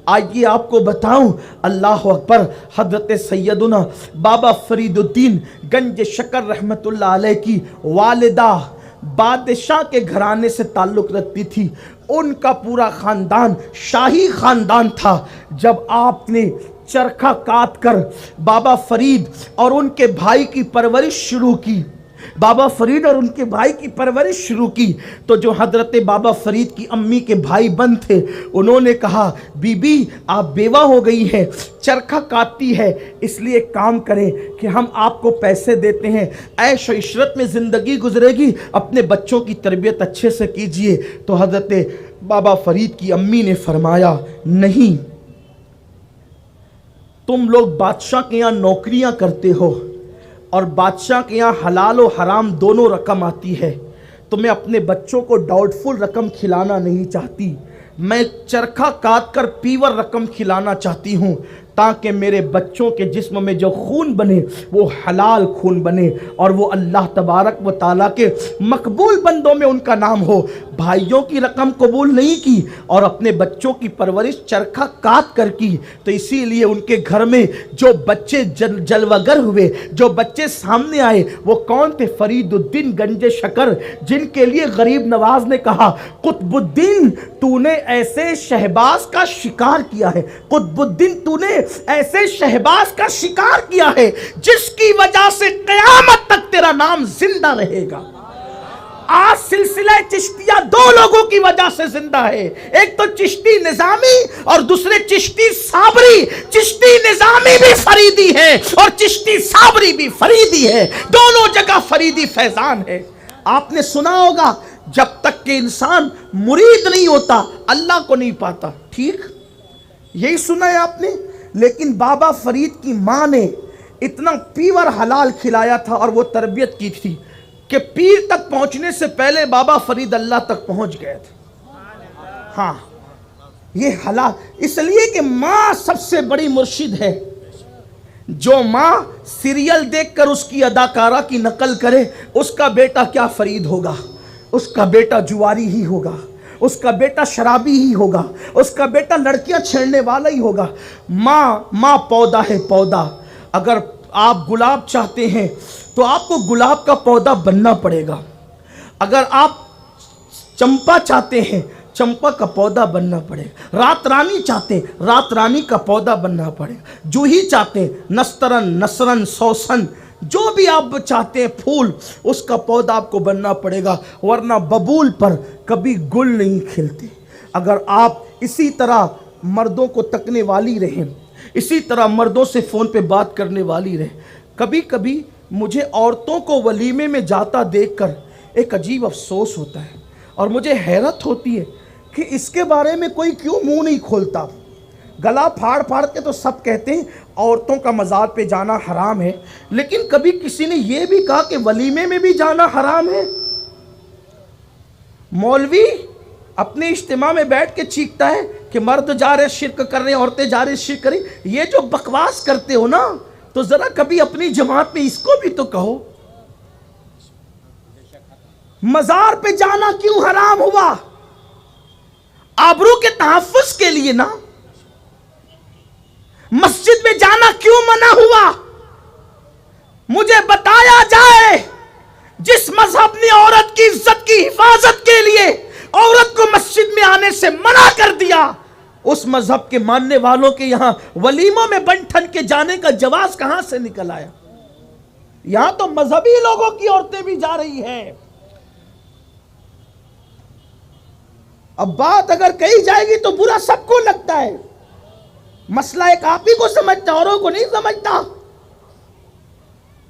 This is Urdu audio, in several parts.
آئیے آپ کو بتاؤں، اللہ اکبر، حضرت سیدنا بابا فرید الدین گنج شکر رحمت اللہ علیہ کی والدہ بادشاہ کے گھرانے سے تعلق رکھتی تھی، ان کا پورا خاندان شاہی خاندان تھا۔ جب آپ نے چرخہ کاٹ کر بابا فرید اور ان کے بھائی کی پرورش شروع کی، بابا فرید اور ان کے بھائی کی پرورش شروع کی، تو جو حضرت بابا فرید کی امی کے بھائی بند تھے، انہوں نے کہا بی بی آپ بیوہ ہو گئی ہیں، چرخہ کاٹتی ہے، اس لیے کام کریں کہ ہم آپ کو پیسے دیتے ہیں، عیش و عشرت میں زندگی گزرے گی، اپنے بچوں کی تربیت اچھے سے کیجئے۔ تو حضرت بابا فرید کی امی نے فرمایا نہیں، تم لوگ بادشاہ کے یہاں نوکریاں کرتے ہو اور بادشاہ کے یہاں حلال و حرام دونوں رقم آتی ہے، تو میں اپنے بچوں کو ڈاؤٹ فل رقم کھلانا نہیں چاہتی، میں چرخہ کاٹ کر پیور رقم کھلانا چاہتی ہوں، تاکہ میرے بچوں کے جسم میں جو خون بنے وہ حلال خون بنے اور وہ اللہ تبارک و تعالیٰ کے مقبول بندوں میں ان کا نام ہو۔ بھائیوں کی رقم قبول نہیں کی اور اپنے بچوں کی پرورش چرخہ کاٹ کر کی، تو اسی لیے ان کے گھر میں جو بچے جلوگر ہوئے، جو بچے سامنے آئے، وہ کون تھے؟ فرید الدین گنج شکر، جن کے لیے غریب نواز نے کہا قطب الدین تو نے ایسے شہباز کا شکار کیا ہے، قطب الدین تو نے ایسے شہباز کا شکار کیا ہے جس کی وجہ سے قیامت تک تیرا نام زندہ رہے گا۔ آج سلسلہ چشتیہ دو لوگوں کی وجہ سے زندہ ہے، ایک تو چشتی نظامی اور دوسرے چشتی صابری۔ چشتی نظامی بھی فریدی ہے اور چشتی صابری بھی فریدی ہے، دونوں جگہ فریدی فیضان ہے۔ آپ نے سنا ہوگا جب تک کہ انسان مرید نہیں ہوتا اللہ کو نہیں پاتا، ٹھیک؟ یہی سنا ہے آپ نے۔ لیکن بابا فرید کی ماں نے اتنا پیور حلال کھلایا تھا اور وہ تربیت کی تھی کہ پیر تک پہنچنے سے پہلے بابا فرید اللہ تک پہنچ گئے تھے۔ ہاں، یہ حلال اس لیے کہ ماں سب سے بڑی مرشد ہے۔ جو ماں سیریل دیکھ کر اس کی اداکارہ کی نقل کرے، اس کا بیٹا کیا فرید ہوگا؟ اس کا بیٹا جواری ہی ہوگا، اس کا بیٹا شرابی ہی ہوگا، اس کا بیٹا لڑکیاں چھیڑنے والا ہی ہوگا۔ ماں پودا ہے، پودا۔ اگر آپ گلاب چاہتے ہیں تو آپ کو گلاب کا پودا بننا پڑے گا، اگر آپ چمپا چاہتے ہیں چمپا کا پودا بننا پڑے گا، رات رانی چاہتے ہیں رات رانی کا پودا بننا پڑے گا، جوہی چاہتے ہیں نسترن، نسرن، سوسن، جو بھی آپ چاہتے ہیں پھول، اس کا پودا آپ کو بننا پڑے گا، ورنہ ببول پر کبھی گل نہیں کھلتے۔ اگر آپ اسی طرح مردوں کو تکنے والی رہیں، اسی طرح مردوں سے فون پہ بات کرنے والی رہیں، کبھی کبھی مجھے عورتوں کو ولیمے میں جاتا دیکھ کر ایک عجیب افسوس ہوتا ہے اور مجھے حیرت ہوتی ہے کہ اس کے بارے میں کوئی کیوں منہ نہیں کھولتا۔ گلا پھاڑ پھاڑ کے تو سب کہتے ہیں عورتوں کا مزار پہ جانا حرام ہے، لیکن کبھی کسی نے یہ بھی کہا کہ ولیمے میں بھی جانا حرام ہے؟ مولوی اپنے اجتماع میں بیٹھ کے چیختا ہے کہ مرد جا رہے شرک کر رہے ہیں، عورتیں جا رہے شرک کر رہی، یہ جو بکواس کرتے ہو نا، تو ذرا کبھی اپنی جماعت میں اس کو بھی تو کہو۔ مزار پہ جانا کیوں حرام ہوا؟ آبرو کے تحفظ کے لیے نا۔ مسجد میں جانا کیوں منع ہوا؟ مجھے بتایا جائے جس مذہب نے عورت کی عزت کی حفاظت کے لیے عورت کو مسجد میں آنے سے منع کر دیا، اس مذہب کے ماننے والوں کے یہاں ولیموں میں بن ٹھن کے جانے کا جواز کہاں سے نکل آیا؟ یہاں تو مذہبی لوگوں کی عورتیں بھی جا رہی ہیں۔ اب بات اگر کہی جائے گی تو برا سب کو لگتا ہے، مسئلہ ایک آپ ہی کو سمجھتا، اوروں کو نہیں سمجھتا۔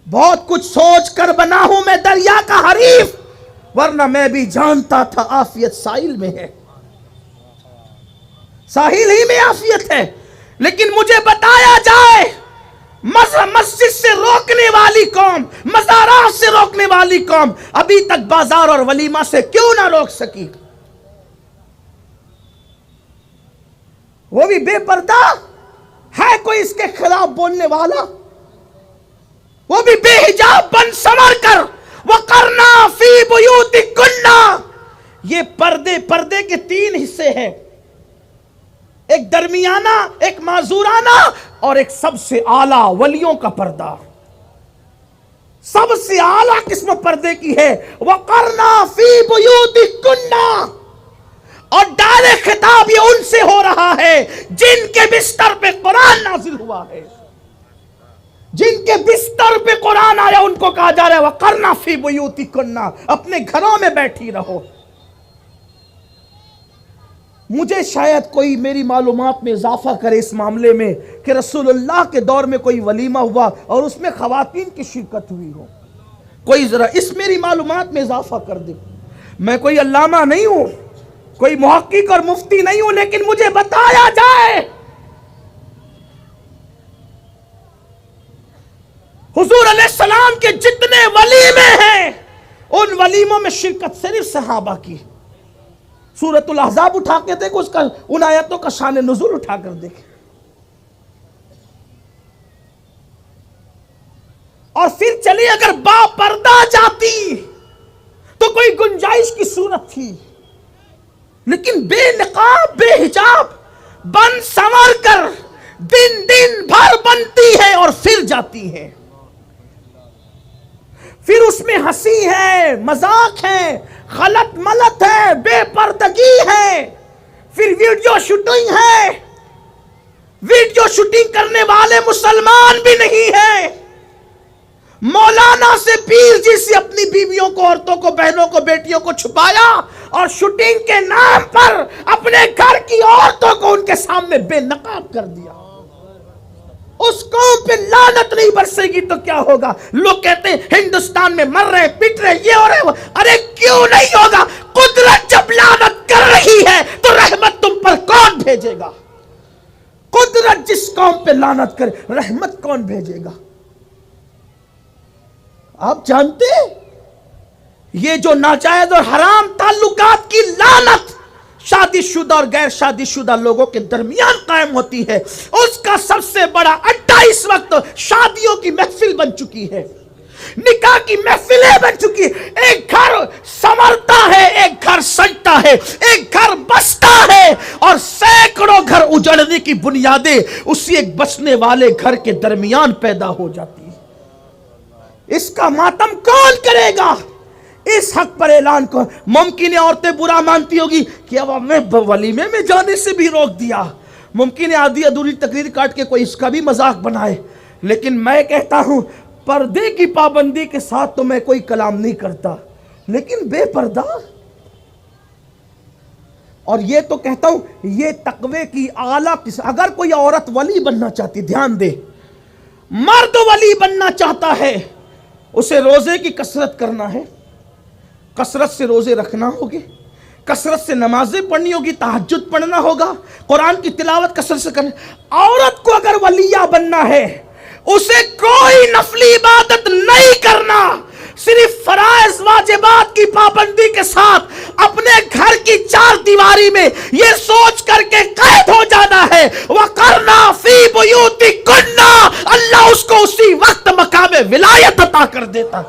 بہت کچھ سوچ کر بنا ہوں میں دریا کا حریف، ورنہ میں بھی جانتا تھا عافیت ساحل میں ہے، ساحل ہی میں عافیت ہے۔ لیکن مجھے بتایا جائے مسجد سے روکنے والی قوم، مزارات سے روکنے والی قوم ابھی تک بازار اور ولیمہ سے کیوں نہ روک سکی؟ وہ بھی بے پردہ ہے، کوئی اس کے خلاف بولنے والا؟ وہ بھی بے حجاب بن سنور کر وَقَرْنَا فِي بُيُوتِكُنَّ، یہ پردے کے تین حصے ہیں۔ ایک درمیانہ، ایک معذورانہ اور ایک سب سے اعلیٰ ولیوں کا پردہ. سب سے اعلیٰ قسم پردے کی ہے وَقَرْنَا فِي بُيُوتِكُنَّ، اور ڈائریکٹ خطاب یہ ان سے ہو رہا ہے جن کے بستر پہ قرآن نازل ہوا ہے. جن کے بستر پہ قرآن آیا ان کو کہا جا رہا ہے وَقَرْنَا فِي بُيُوتِكُنَّ، اپنے گھروں میں بیٹھی رہو. مجھے شاید کوئی میری معلومات میں اضافہ کرے اس معاملے میں کہ رسول اللہ کے دور میں کوئی ولیمہ ہوا اور اس میں خواتین کی شرکت ہوئی ہو. کوئی ذرا اس میری معلومات میں اضافہ کر دے. میں کوئی علامہ نہیں ہوں، کوئی محقق اور مفتی نہیں ہوں، لیکن مجھے بتایا جائے حضور علیہ السلام کے جتنے ولیمے ہیں ان ولیموں میں شرکت صرف صحابہ کی. سورۃ الاحزاب اٹھا کے دیکھو، اس کا ان آیتوں کا شان نزول اٹھا کر دیکھیں. اور پھر چلیے اگر با پردہ جاتی تو کوئی گنجائش کی صورت تھی، لیکن بے نقاب بے حجاب بن سنور کر دن دن بھر بنتی ہے اور پھر جاتی ہے. پھر اس میں ہنسی ہے، مذاق ہے، غلط ملت ہے، بے پردگی ہے. پھر ویڈیو شوٹنگ ہے. ویڈیو شوٹنگ کرنے والے مسلمان بھی نہیں ہیں. مولانا سے پیر جی سے اپنی بیویوں کو، عورتوں کو، بہنوں کو، بیٹیوں کو چھپایا اور شوٹنگ کے نام پر اپنے گھر کی عورتوں کو ان کے سامنے بے نقاب کر دیا. اس قوم پہ لعنت نہیں برسے گی تو کیا ہوگا؟ لوگ کہتے ہیں ہندوستان میں مر رہے، پٹ رہے، یہ ہو رہے. ارے کیوں نہیں ہوگا؟ قدرت جب لعنت کر رہی ہے تو رحمت تم پر کون بھیجے گا؟ قدرت جس قوم پہ لعنت کرے رحمت کون بھیجے گا؟ آپ جانتے ہیں یہ جو ناجائز اور حرام تعلقات کی لعنت شادی شدہ اور غیر شادی شدہ لوگوں کے درمیان قائم ہوتی ہے، اس کا سب سے بڑا اڈا اس وقت شادیوں کی محفل بن چکی ہے، نکاح کی محفلیں بن چکی ہے. ایک گھر سنورتا ہے، ایک گھر سجتا ہے، ایک گھر بستا ہے، اور سینکڑوں گھر اجڑنے کی بنیادیں اسی ایک بسنے والے گھر کے درمیان پیدا ہو جاتی ہے. اس کا ماتم کون کرے گا؟ اس حق پر اعلان کو ممکن ہے عورتیں برا مانتی ہوگی کہ اب ہمیں ولیمے میں جانے سے بھی روک دیا. ممکن ہے آدھی ادھوری تقریر کاٹ کے کوئی اس کا بھی مذاق بنائے، لیکن میں کہتا ہوں پردے کی پابندی کے ساتھ تو میں کوئی کلام نہیں کرتا، لیکن بے پردہ. اور یہ تو کہتا ہوں یہ تقوی کی اعلیٰ قسم. اگر کوئی عورت ولی بننا چاہتی، دھیان دے، مرد ولی بننا چاہتا ہے، اسے روزے کی کثرت کرنا ہے، کثرت سے روزے رکھنا ہوگی، کثرت سے نمازیں پڑھنی ہوگی، تہجد پڑھنا ہوگا، قرآن کی تلاوت کثرت سے کرنا. عورت کو اگر ولیہ بننا ہے اسے کوئی نفلی عبادت نہیں کرنا، صرف فرائض واجبات کی پابندی کے ساتھ اپنے گھر کی چار دیواری میں یہ سوچ کر کے قید ہو جانا ہے وَقَرْنَا فِي بُيُوتِكُنَّ. اللہ اس کو اسی وقت مقام ولایت عطا کر دیتا،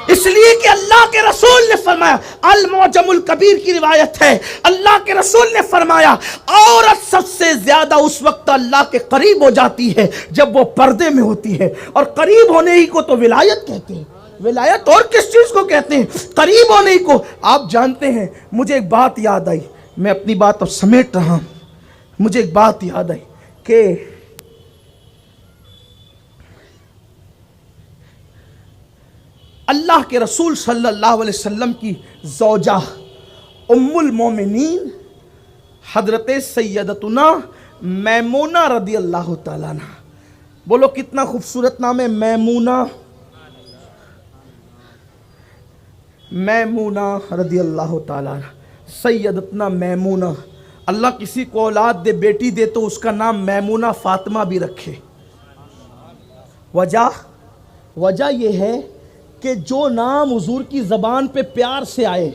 اس لیے کہ اللہ کے رسول نے فرمایا. المعجم الکبیر کی روایت ہے، اللہ کے رسول نے فرمایا عورت سب سے زیادہ اس وقت اللہ کے قریب ہو جاتی ہے جب وہ پردے میں ہوتی ہے، اور قریب ہونے ہی کو تو ولایت کہتے ہیں. ولایت اور کس چیز کو کہتے ہیں؟ قریب ہونے ہی کو. آپ جانتے ہیں مجھے ایک بات یاد آئی، میں اپنی بات اب سمیٹ رہا ہوں. مجھے ایک بات یاد آئی کہ اللہ کے رسول صلی اللہ علیہ وسلم کی زوجہ ام المومنین حضرت سیدتنا میمونہ رضی اللہ تعالیٰ عنہ. بولو کتنا خوبصورت نام ہے، میمونہ. میمونہ رضی اللہ تعالیٰ عنہ، سیدتنا میمونہ. اللہ کسی کو اولاد دے، بیٹی دے تو اس کا نام میمونہ فاطمہ بھی رکھے. وجہ یہ ہے کہ جو نام حضور کی زبان پہ پیار سے آئے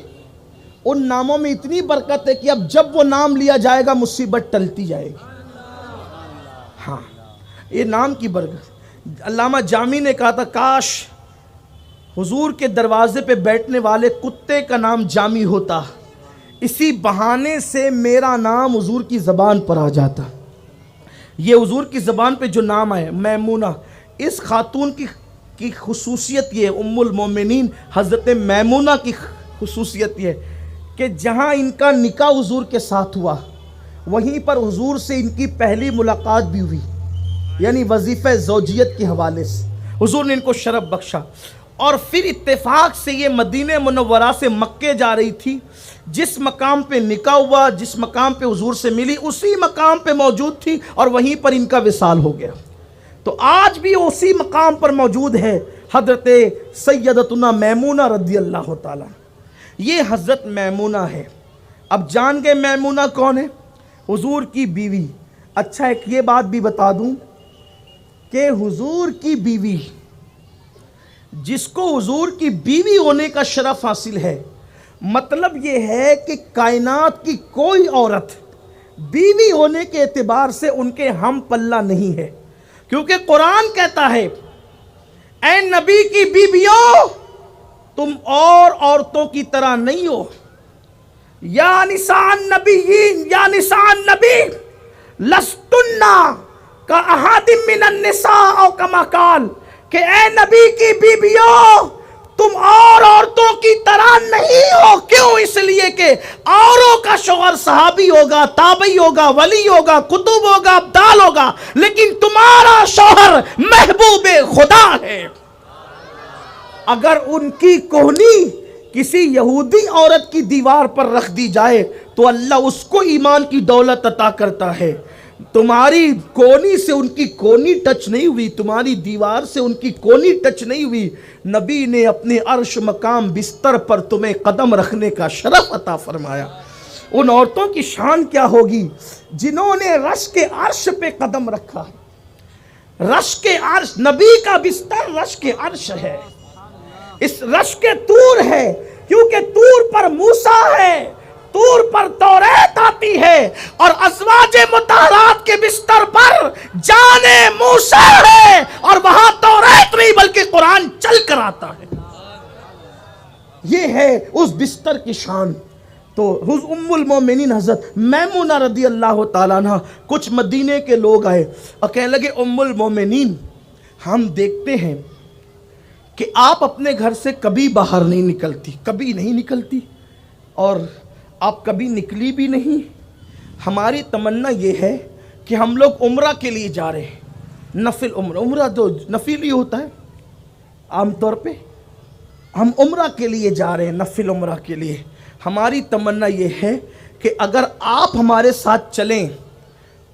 ان ناموں میں اتنی برکت ہے کہ اب جب وہ نام لیا جائے گا مصیبت ٹلتی جائے گی. ہاں یہ نام کی برکت. علامہ جامی نے کہا تھا کاش حضور کے دروازے پہ بیٹھنے والے کتے کا نام جامی ہوتا، اسی بہانے سے میرا نام حضور کی زبان پر آ جاتا. یہ حضور کی زبان پہ جو نام آئے میمونہ، اس خاتون کی خصوصیت یہ ہے، ام المومنین حضرت میمونہ کی خصوصیت یہ ہے کہ جہاں ان کا نکاح حضور کے ساتھ ہوا وہیں پر حضور سے ان کی پہلی ملاقات بھی ہوئی، یعنی وظیفہ زوجیت کے حوالے سے حضور نے ان کو شرف بخشا. اور پھر اتفاق سے یہ مدینہ منورہ سے مکے جا رہی تھی، جس مقام پہ نکاح ہوا، جس مقام پہ حضور سے ملی، اسی مقام پہ موجود تھی اور وہیں پر ان کا وصال ہو گیا. تو آج بھی اسی مقام پر موجود ہے حضرت سیدتنا میمونہ رضی اللہ تعالیٰ. یہ حضرت میمونہ ہے. اب جان گئے میمونہ کون ہے؟ حضور کی بیوی. اچھا ایک یہ بات بھی بتا دوں کہ حضور کی بیوی، جس کو حضور کی بیوی ہونے کا شرف حاصل ہے، مطلب یہ ہے کہ کائنات کی کوئی عورت بیوی ہونے کے اعتبار سے ان کے ہم پلہ نہیں ہے، کیونکہ قرآن کہتا ہے اے نبی کی بیویوں تم اور عورتوں کی طرح نہیں ہو. یا نساء النبیین، یا نساء النبی لستن کا احد من النساء او کما قال، کہ اے نبی کی بیویوں تم اور عورتوں کی طرح نہیں ہو. کیوں؟ اس لیے کہ اوروں کا شوہر صحابی ہوگا، تابعی ہوگا، ولی ہوگا، قطب ہوگا، ابدال ہوگا، لیکن تمہارا شوہر محبوب خدا ہے. اگر ان کی کوہنی کسی یہودی عورت کی دیوار پر رکھ دی جائے تو اللہ اس کو ایمان کی دولت عطا کرتا ہے. تمہاری کونی سے ان کی کونی ٹچ نہیں ہوئی، تمہاری دیوار سے ان کی کونی ٹچ نہیں ہوئی. نبی نے اپنے عرش مقام بستر پر تمہیں قدم رکھنے کا شرف عطا فرمایا. ان عورتوں کی شان کیا ہوگی جنہوں نے رش کے عرش پہ قدم رکھا. رش کے عرش، نبی کا بستر رش کے عرش ہے، اس رش کے طور ہے، کیونکہ طور پر موسیٰ ہے، طور پر توریت آتی ہے، اور ازواج مطہرات کے بستر پر جان موسیٰ ہے، اور وہاں توریت نہیں بلکہ قرآن چل کر آتا ہے. یہ ہے اس بستر کی شان. تو ام المومنین حضرت میمونہ رضی اللہ تعالیٰ عنہ، کچھ مدینے کے لوگ آئے اور کہنے لگے ام المومنین ہم دیکھتے ہیں کہ آپ اپنے گھر سے کبھی باہر نہیں نکلتی، کبھی نہیں نکلتی، اور آپ کبھی نکلی بھی نہیں. ہماری تمنا یہ ہے کہ ہم لوگ عمرہ کے لیے جا رہے ہیں، نفل عمرہ. عمرہ تو نفل ہی ہوتا ہے عام طور پہ. ہم عمرہ کے لیے جا رہے ہیں، نفل عمرہ کے لیے. ہماری تمنا یہ ہے کہ اگر آپ ہمارے ساتھ چلیں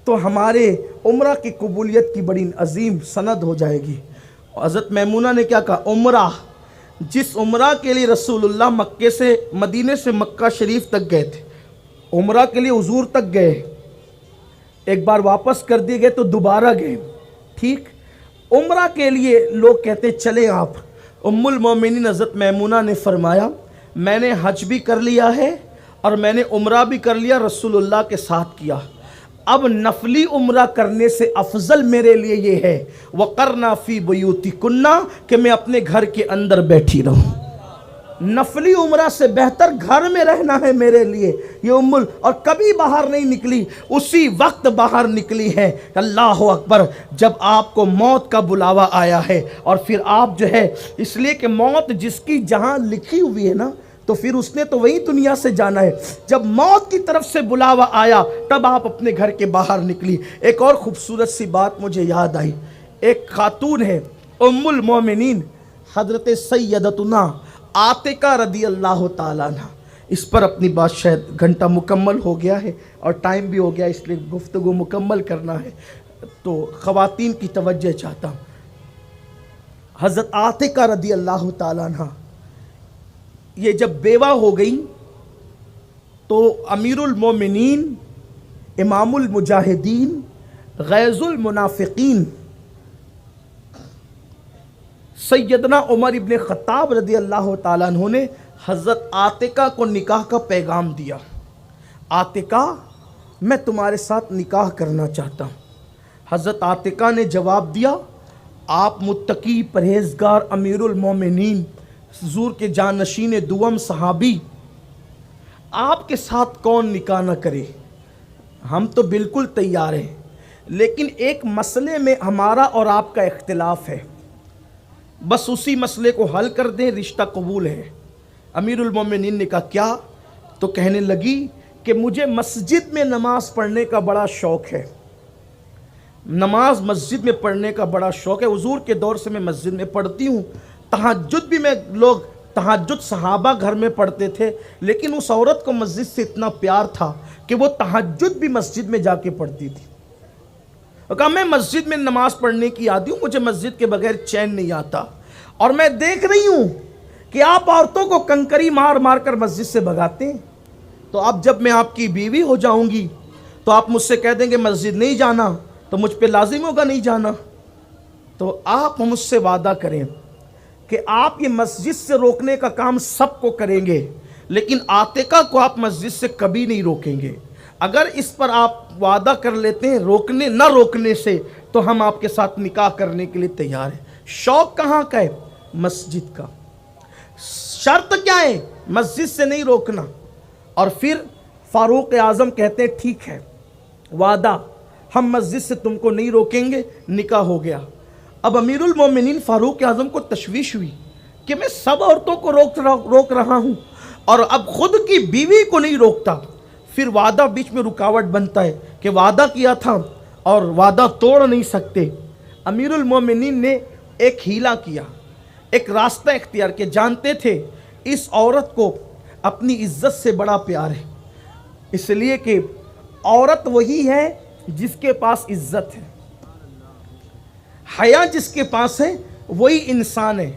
تو ہمارے عمرہ کی قبولیت کی بڑی عظیم سند ہو جائے گی. حضرت میمونہ نے کیا کہا؟ عمرہ، جس عمرہ کے لیے رسول اللہ مکے سے، مدینے سے مکہ شریف تک گئے تھے، عمرہ کے لیے حضور تک گئے، ایک بار واپس کر دیے گئے تو دوبارہ گئے. ٹھیک، عمرہ کے لیے لوگ کہتے چلیں آپ. ام المومنین حضرت میمونہ نے فرمایا میں نے حج بھی کر لیا ہے اور میں نے عمرہ بھی کر لیا، رسول اللہ کے ساتھ کیا. اب نفلی عمرہ کرنے سے افضل میرے لیے یہ ہے وَقَرْنَا فِي بُيُوتِكُنَّ، کہ میں اپنے گھر کے اندر بیٹھی رہوں. نفلی عمرہ سے بہتر گھر میں رہنا ہے میرے لیے. یہ اور کبھی باہر نہیں نکلی، اسی وقت باہر نکلی ہے. اللہ اکبر، جب آپ کو موت کا بلاوا آیا ہے. اور پھر آپ جو ہے، اس لیے کہ موت جس کی جہاں لکھی ہوئی ہے نا، تو پھر اس نے تو وہی دنیا سے جانا ہے. جب موت کی طرف سے بلاوا آیا تب آپ اپنے گھر کے باہر نکلی. ایک اور خوبصورت سی بات مجھے یاد آئی. ایک خاتون ہے ام المومنین حضرت سیدتنا عاتقہ رضی اللہ تعالیٰ عنہ. اس پر اپنی بات شاید گھنٹہ مکمل ہو گیا ہے اور ٹائم بھی ہو گیا، اس لیے گفتگو مکمل کرنا ہے تو خواتین کی توجہ چاہتا ہوں. حضرت عاتقہ رضی اللہ تعالیٰ عنہ یہ جب بیوہ ہو گئی تو امیر المومنین، امام المجاہدین، غیظ المنافقین سیدنا عمر ابن خطاب رضی اللہ تعالیٰ عنہ نے حضرت عاتقہ کو نکاح کا پیغام دیا. عاتقہ میں تمہارے ساتھ نکاح کرنا چاہتا ہوں. حضرت عاتقہ نے جواب دیا آپ متقی پرہیزگار امیر المومنین، حضور کے جانشین دوم صحابی، آپ کے ساتھ کون نکاح نہ کرے، ہم تو بالکل تیار ہیں، لیکن ایک مسئلے میں ہمارا اور آپ کا اختلاف ہے، بس اسی مسئلے کو حل کر دیں، رشتہ قبول ہے۔ امیر المومنین نے کہا کیا؟ تو کہنے لگی کہ مجھے مسجد میں نماز پڑھنے کا بڑا شوق ہے، نماز مسجد میں پڑھنے کا بڑا شوق ہے، حضور کے دور سے میں مسجد میں پڑھتی ہوں، تہجد بھی میں تہجد صحابہ گھر میں پڑھتے تھے، لیکن اس عورت کو مسجد سے اتنا پیار تھا کہ وہ تہجد بھی مسجد میں جا کے پڑھتی تھی۔ اور کہا میں مسجد میں نماز پڑھنے کی عادی ہوں، مجھے مسجد کے بغیر چین نہیں آتا، اور میں دیکھ رہی ہوں کہ آپ عورتوں کو کنکری مار مار کر مسجد سے بھگاتے ہیں، تو اب جب میں آپ کی بیوی ہو جاؤں گی تو آپ مجھ سے کہہ دیں گے مسجد نہیں جانا، تو مجھ پہ لازم ہوگا نہیں جانا، تو آپ مجھ سے وعدہ کریں کہ آپ یہ مسجد سے روکنے کا کام سب کو کریں گے، لیکن عاتقہ کو آپ مسجد سے کبھی نہیں روکیں گے۔ اگر اس پر آپ وعدہ کر لیتے ہیں نہ روکنے سے، تو ہم آپ کے ساتھ نکاح کرنے کے لیے تیار ہیں۔ شوق کہاں کا ہے؟ مسجد کا۔ شرط کیا ہے؟ مسجد سے نہیں روکنا۔ اور پھر فاروق اعظم کہتے ہیں ٹھیک ہے، وعدہ، ہم مسجد سے تم کو نہیں روکیں گے، نکاح ہو گیا۔ اب امیر المومنین فاروق اعظم کو تشویش ہوئی کہ میں سب عورتوں کو روک رہا ہوں اور اب خود کی بیوی کو نہیں روکتا، پھر وعدہ بیچ میں رکاوٹ بنتا ہے کہ وعدہ کیا تھا اور وعدہ توڑ نہیں سکتے۔ امیر المومنین نے ایک ہیلا کیا، ایک راستہ اختیار کیا، جانتے تھے اس عورت کو اپنی عزت سے بڑا پیار ہے، اس لیے کہ عورت وہی ہے جس کے پاس عزت ہے، حیا جس کے پاس ہے وہی انسان ہے،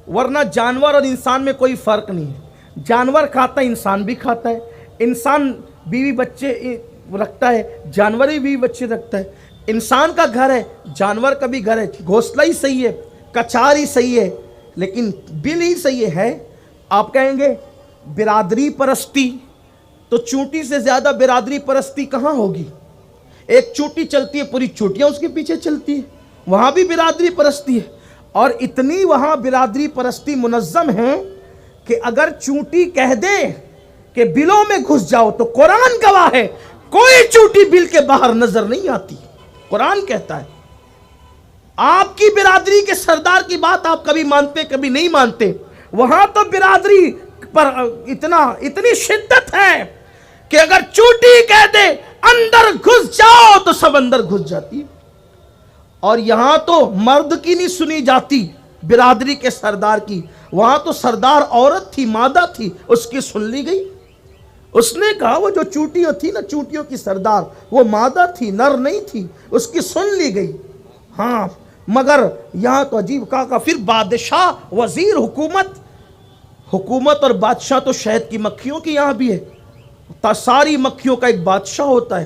ورنہ جانور اور انسان میں کوئی فرق نہیں ہے۔ جانور کھاتا ہے، انسان بھی کھاتا ہے، انسان بیوی بچے رکھتا ہے، جانور ہی بیوی بچے رکھتا ہے، انسان کا گھر ہے، جانور کا بھی گھر ہے، گھونسلہ ہی صحیح ہے، کچار ہی صحیح ہے، لیکن بل ہی صحیح ہے۔ آپ کہیں گے برادری پرستی، تو چونٹی سے زیادہ برادری پرستی کہاں ہوگی؟ ایک چونٹی چلتی ہے، پوری چونٹیاں اس کے پیچھے چلتی ہے، وہاں بھی برادری پرستی ہے، اور اتنی وہاں برادری پرستی منظم ہے کہ اگر چونٹی کہہ دے کہ بلوں میں گھس جاؤ تو قرآن گواہ ہے کوئی چونٹی بل کے باہر نظر نہیں آتی، قرآن کہتا ہے۔ آپ کی برادری کے سردار کی بات آپ کبھی مانتے کبھی نہیں مانتے، وہاں تو برادری پر اتنی شدت ہے کہ اگر چونٹی کہہ دے اندر گھس جاؤ تو سب اندر گھس جاتی۔ اور یہاں تو مرد کی نہیں سنی جاتی برادری کے سردار کی، وہاں تو سردار عورت تھی، مادہ تھی، اس کی سن لی گئی۔ اس نے کہا وہ جو چونٹیاں تھی نا، چونٹیوں کی سردار وہ مادہ تھی، نر نہیں تھی، اس کی سن لی گئی۔ ہاں مگر یہاں تو عجیب کہا، پھر بادشاہ، وزیر، حکومت اور بادشاہ تو شہد کی مکھیوں کی یہاں بھی ہے، ساری مکھیوں کا ایک بادشاہ ہوتا ہے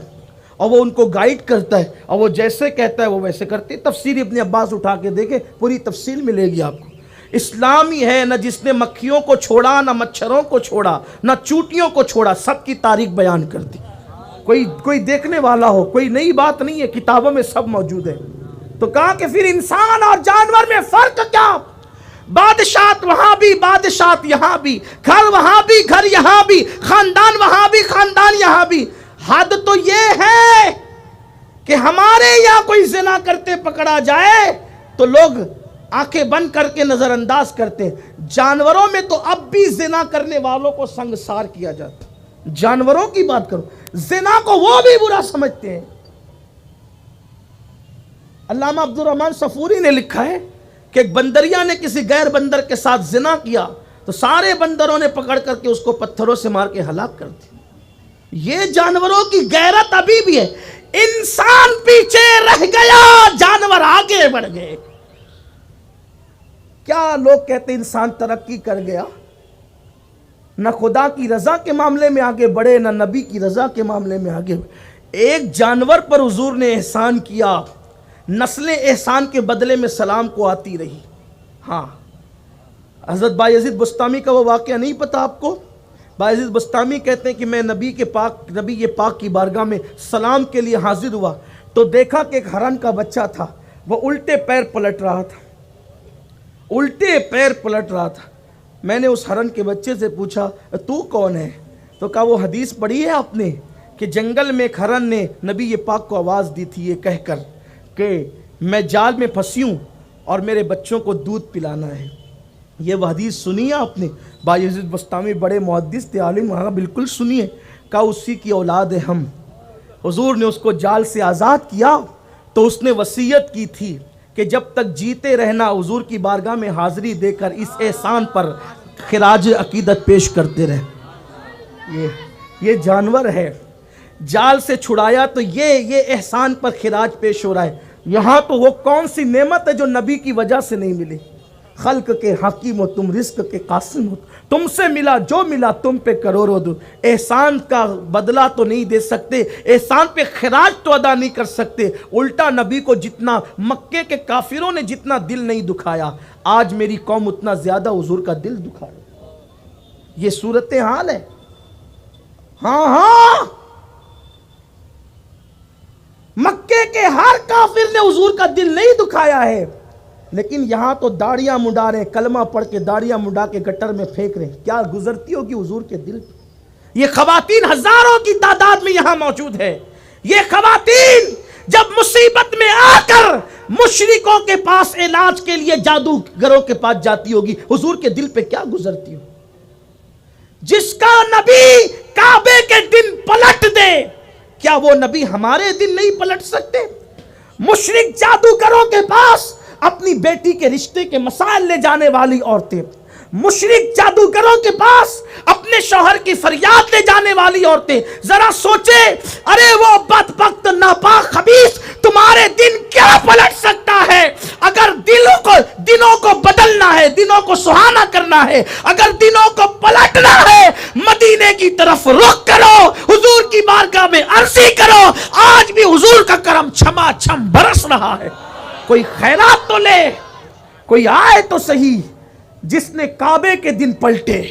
اور وہ ان کو گائیڈ کرتا ہے، اور وہ جیسے کہتا ہے وہ ویسے کرتے۔ تفسیر ابن عباس اٹھا کے دیکھیں، پوری تفصیل ملے گی آپ کو۔ اسلامی ہے نہ جس نے مکھیوں کو چھوڑا، نہ مچھروں کو چھوڑا، نہ چونٹیوں کو چھوڑا، سب کی تاریخ بیان کر دی۔ کوئی دیکھنے والا ہو، کوئی نئی بات نہیں ہے، کتابوں میں سب موجود ہے۔ تو کہا کہ پھر انسان اور جانور میں فرق کیا؟ بادشاہت وہاں بھی، بادشاہت یہاں بھی، گھر وہاں بھی، گھر یہاں بھی، خاندان وہاں بھی، خاندان یہاں بھی۔ حد تو یہ ہے کہ ہمارے یہاں کوئی زنا کرتے پکڑا جائے تو لوگ آنکھیں بند کر کے نظر انداز کرتے ہیں، جانوروں میں تو اب بھی زنا کرنے والوں کو سنگسار کیا جاتا ہے۔ جانوروں کی بات کرو، زنا کو وہ بھی برا سمجھتے ہیں۔ علامہ عبد الرحمن صفوری نے لکھا ہے کہ ایک بندریا نے کسی غیر بندر کے ساتھ زنا کیا تو سارے بندروں نے پکڑ کر کے اس کو پتھروں سے مار کے ہلاک کر دیا۔ یہ جانوروں کی غیرت ابھی بھی ہے۔ انسان پیچھے رہ گیا، جانور آگے بڑھ گئے۔ کیا لوگ کہتے ہیں انسان ترقی کر گیا؟ نہ خدا کی رضا کے معاملے میں آگے بڑھے، نہ نبی کی رضا کے معاملے میں آگے بڑھے۔ ایک جانور پر حضور نے احسان کیا، نسلیں احسان کے بدلے میں سلام کو آتی رہی۔ ہاں، حضرت بایزید بستامی کا وہ واقعہ نہیں پتا آپ کو؟ بایزید بستامی کہتے ہیں کہ میں نبی پاک کی بارگاہ میں سلام کے لیے حاضر ہوا تو دیکھا کہ ایک ہرن کا بچہ تھا، وہ الٹے پیر پلٹ رہا تھا، الٹے پیر پلٹ رہا تھا۔ میں نے اس ہرن کے بچے سے پوچھا تو کون ہے؟ تو تو کہا وہ حدیث پڑھی ہے آپ نے کہ جنگل میں ایک ہرن نے نبی پاک کو آواز دی تھی یہ کہہ کر کہ میں جال میں پھنسی ہوں اور میرے بچوں کو دودھ پلانا ہے. یہ وہ حدیث سنی ہے آپ نے؟ بایزید بستامی بڑے محدث تھے، عالم. ہاں بالکل سنیے. کہا اسی کی اولاد ہے ہم. حضور نے اس کو جال سے آزاد کیا تو اس نے وصیت کی تھی کہ جب تک جیتے رہنا حضور کی بارگاہ میں حاضری دے کر اس احسان پر خراج عقیدت پیش کرتے رہے. یہ جانور ہے، جال سے چھڑایا تو یہ احسان پر خراج پیش ہو رہا ہے. یہاں تو وہ کون سی نعمت ہے جو نبی کی وجہ سے نہیں ملی؟ خلق کے حکیم ہو تم، رزق کے قاسم ہو، تم سے ملا جو ملا تم پہ کروڑوں دو. احسان کا بدلہ تو نہیں دے سکتے، احسان پہ خراج تو ادا نہیں کر سکتے. الٹا نبی کو جتنا مکے کے کافروں نے جتنا دل نہیں دکھایا، آج میری قوم اتنا زیادہ حضور کا دل دکھا رہی. یہ صورتحال ہے. ہاں مکے کے ہر کافر نے حضور کا دل نہیں دکھایا ہے، لیکن یہاں تو داڑیاں مڈا رہے ہیں، کلمہ پڑھ کے داڑیاں مڈا کے گٹر میں پھینک رہے ہیں. کیا گزرتی ہوگی حضور کے دل پہ؟ یہ خواتین ہزاروں کی تعداد میں یہاں موجود ہے. یہ خواتین جب مصیبت میں آ کر مشرکوں کے پاس علاج کے لیے جادوگروں کے پاس جاتی ہوگی، حضور کے دل پہ کیا گزرتی ہو؟ جس کا نبی کعبے کے دن پلٹ دے، کیا وہ نبی ہمارے دن نہیں پلٹ سکتے؟ مشرک جادوگروں کے پاس اپنی بیٹی کے رشتے کے مسائل لے جانے والی عورتیں، مشرک جادوگروں کے پاس اپنے شوہر کی فریاد لے جانے والی عورتیں. ذرا سوچے، ارے وہ بدبخت ناپاک خبیث تمہارے دن کیا پلٹ سکتا ہے؟ اگر دنوں کو بدلنا ہے، دنوں کو سہانا کرنا ہے، اگر دنوں کو پلٹنا ہے، مدینے کی طرف رخ کرو، حضور کی بارگاہ میں عرضی کرو. آج بھی حضور کا کرم چھما چھم برس رہا ہے. کوئی خیرات تو لے، کوئی آئے تو صحیح. جس نے کعبے کے دن پلٹے،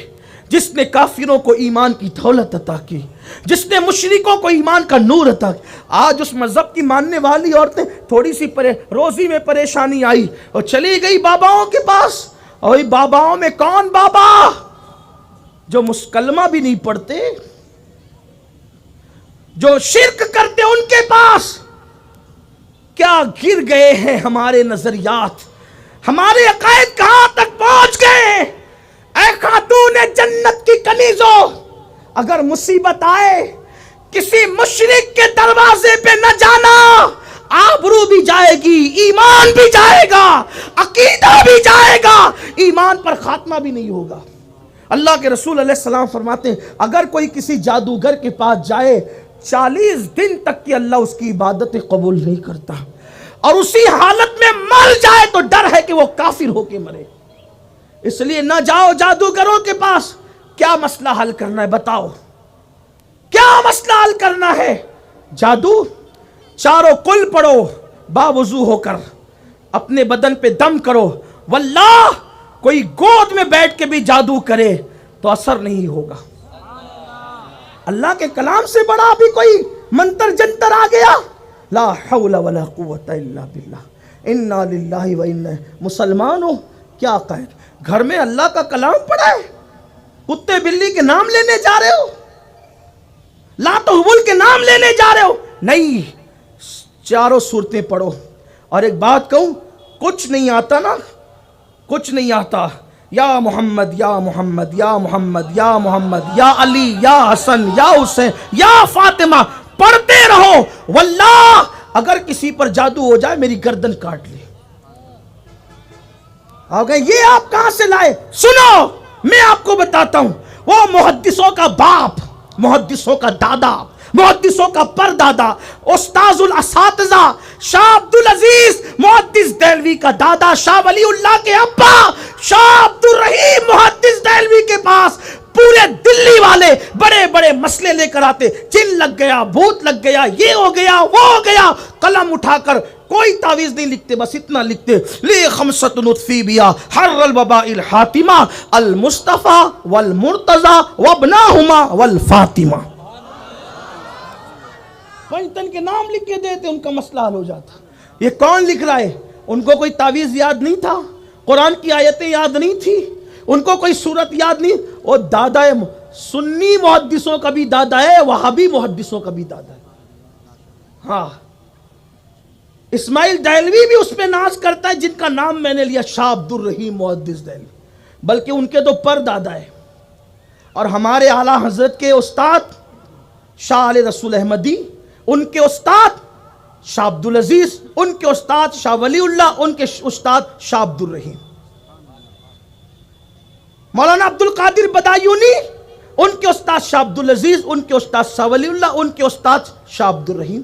جس نے کافروں کو ایمان کی دولت عطا کی، جس نے مشرکوں کو ایمان کا نور عطا کی. آج اس مذہب کی ماننے والی عورتیں تھوڑی سی روزی میں پریشانی آئی اور چلی گئی باباؤں کے پاس. اور باباؤں میں کون بابا جو کلمہ بھی نہیں پڑھتے، جو شرک کرتے، ان کے پاس کیا گر گئے ہیں ہمارے نظریات، ہمارے عقائد کہاں تک پہنچ گئے. اے خاتون جنت کی کنیزو، اگر مصیبت آئے کسی مشرک کے دروازے پہ نہ جانا. آبرو بھی جائے گی، ایمان بھی جائے گا، عقیدہ بھی جائے گا، ایمان پر خاتمہ بھی نہیں ہوگا. اللہ کے رسول علیہ السلام فرماتے ہیں اگر کوئی کسی جادوگر کے پاس جائے 40 دن تک کہ اللہ اس کی عبادت قبول نہیں کرتا، اور اسی حالت میں مر جائے تو ڈر ہے کہ وہ کافر ہو کے مرے. اس لیے نہ جاؤ جادوگروں کے پاس. کیا مسئلہ حل کرنا ہے بتاؤ؟ کیا مسئلہ حل کرنا ہے؟ جادو؟ چاروں قل پڑھو باوضو ہو کر، اپنے بدن پہ دم کرو. واللہ کوئی گود میں بیٹھ کے بھی جادو کرے تو اثر نہیں ہوگا. اللہ کے کلام سے بڑا بھی کوئی منتر جنتر آ گیا؟ لا حول ولا قوت الا باللہ. انا للہ و انا. مسلمانوں کیا قید گھر میں اللہ کا کلام پڑھا ہے؟ کتے بلی کے نام لینے جا رہے ہو؟ لات و حبل کے نام لینے جا رہے ہو؟ نہیں، چاروں صورتیں پڑھو. اور ایک بات کہوں، کچھ نہیں آتا نا، کچھ نہیں آتا، یا محمد یا محمد یا محمد یا محمد یا علی یا حسن یا حسین یا فاطمہ پڑھتے رہو. واللہ اگر کسی پر جادو ہو جائے میری گردن کاٹ لے. آگے یہ آپ کہاں سے لائے؟ سنو میں آپ کو بتاتا ہوں. وہ محدثوں کا باپ، محدثوں کا دادا، محدثوں کا پردادا، استاذ الاساتذہ شاہ عبدالعزیز محدث دہلوی کا دادا، شاہ ولی اللہ کے ابا شاہ عبدالرحیم محدث دہلوی کے پاس پورے دلی والے بڑے بڑے مسئلے لے کر آتے. جن لگ گیا، بھوت لگ گیا، یہ ہو گیا، وہ ہو گیا. قلم اٹھا کر کوئی تعویذ نہیں لکھتے، بس اتنا لکھتے لی خمسۃ نطفی بیا حر الوباء الحاتمہ المصطفیٰ والمرتضی وابناہما والفاطمہ. پنجتن کے نام لکھ کے دیتے، ان کا مسئلہ حل ہو جاتا. یہ کون لکھ رہا ہے؟ ان کو کوئی تعویذ یاد نہیں تھا، قرآن کی آیتیں یاد نہیں تھی، ان کو کوئی سورت یاد نہیں. وہ دادا سنی محدثوں کا بھی دادا ہے، وہابی محدثوں کا بھی دادا ہے. ہاں اسماعیل دہلوی بھی اس پہ ناز کرتا ہے جن کا نام میں نے لیا، شاہ عبد الرحیم محدث دہلوی، بلکہ ان کے تو پر دادا ہے. اور ہمارے اعلیٰ حضرت کے استاد شاہ علی رسول احمدی، ان کے استاد شاہ عبد العزیز، ان کے استاد شاہ ولی اللہ، ان کے استاد شاہ عبد الرحیم. مولانا عبد القادر بدایونی، ان کے استاد شاہ عبد العزیز، ان کے استاد شاہ ولی اللہ، ان کے استاد شاہ عبد الرحیم.